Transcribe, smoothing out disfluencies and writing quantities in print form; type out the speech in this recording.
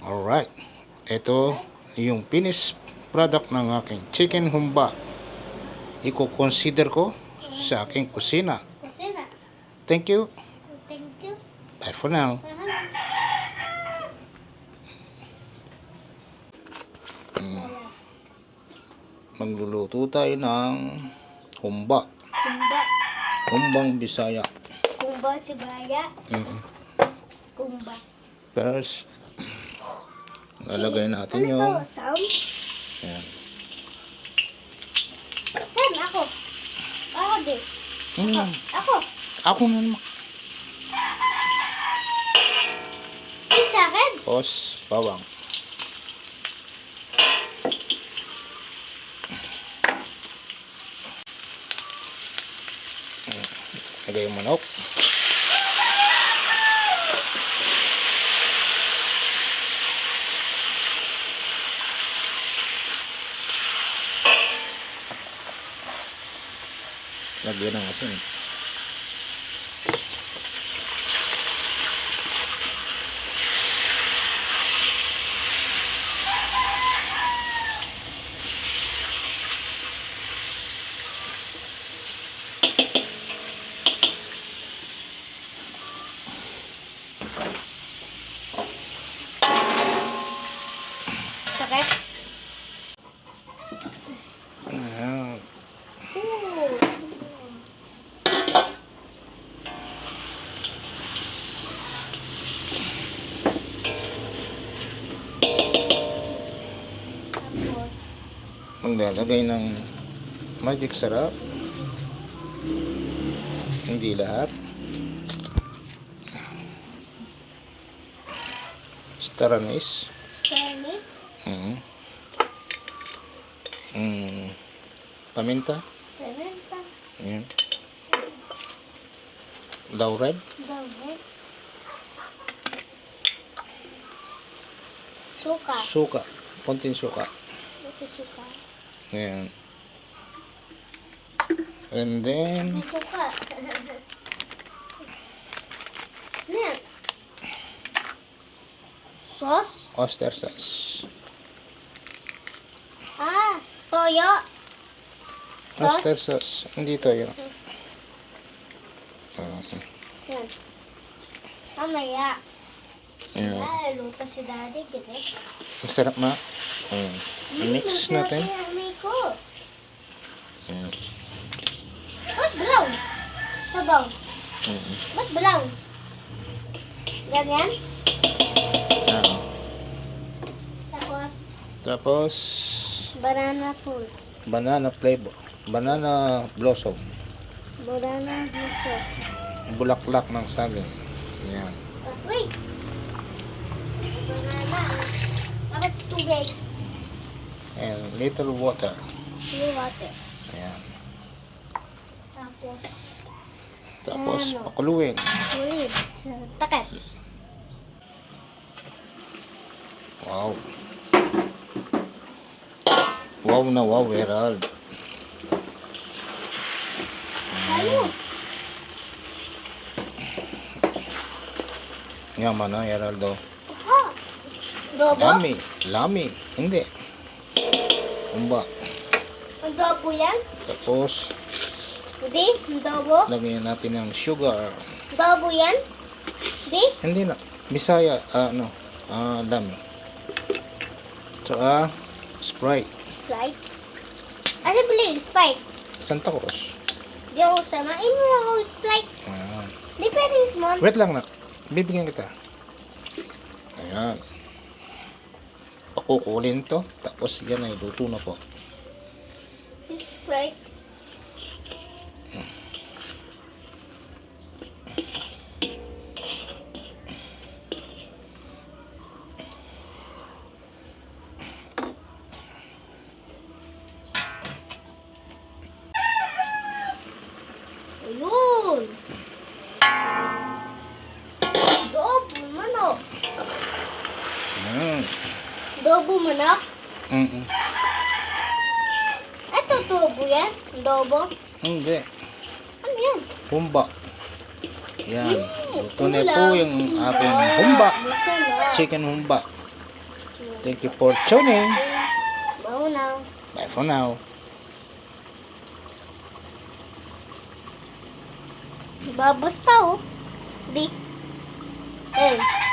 Alright. Ito yung finished product ng aking chicken humba. Iko-consider ko sa aking kusina. Thank you. Thank you. Bye for now. Magluluto tayo ng humba. Kumba. Humbang Bisaya. Kumba si Baya. Kumba. First, lalagay natin Ano yung to? Sam? ayan. Sam, ako. Ako din. Ako. Ako na naman. Yung sa akin. Tapos, bawang. Lagay yung manok. Lagyan ng asin. Sakit. Ayan. Tapos, Maglalagay ng magic sarap. Hindi lahat. Star anise. stainless. Paminta. Pimenta. Ayan. Laurel. Dawit. Suka. Suka. Konting suka. Ito suka. Ayan. And then, May suka. Yan. Sauce. oyster sauce. Toyo. Sauce. Oyster sauce. Hindi to yun. Yan. Mamaya. Ayan. Luto si daddy. Gini. Masarap na. Ayan. Mix natin. Ko. Ayan. Ba't brown? Sabaw. Ba't brown? Ganyan. Ayan. Tapos, Tapos, banana fruit. banana flavor. Banana blossom. Banana mixo. Bulaklak ng saging. Ayan. Wait! Banana. Bakit tubig? And little water. Blue water. Ayan. Tapos, Tapos, Sa ano? pakuluin. ulit. Sa takip. Wow. Wow na wow, Herald. Ano? Yaman na, Heraldo. Ha? Dobo? Lami. Lami. Hindi. Humba. Ang dobo yan? Tapos, Hindi? Ang dobo? lagyan natin ng sugar. Dobo yan? Hindi? Hindi na. Bisaya, lami. Tsaka, Sprite. Sprite? Ano bili? Sprite? Santa Cruz. Di ako samain mo ako Sprite. Ayan. Di pwede small. Wait lang, nak. Bibigyan kita. Ayan. Pakukulin to. Tapos, yan ay luto na po. Sprite. Ayun. Dobo manok. Ayan. Dobo manok? Ito tubo yan? Dobo? Hindi. Ano yan? Humba. Yan. Ito na po yung aking humba. Masarap. Chicken humba. Thank you for tuning. Bawo na. Bye for now. Babos pa oh. Di. Eh.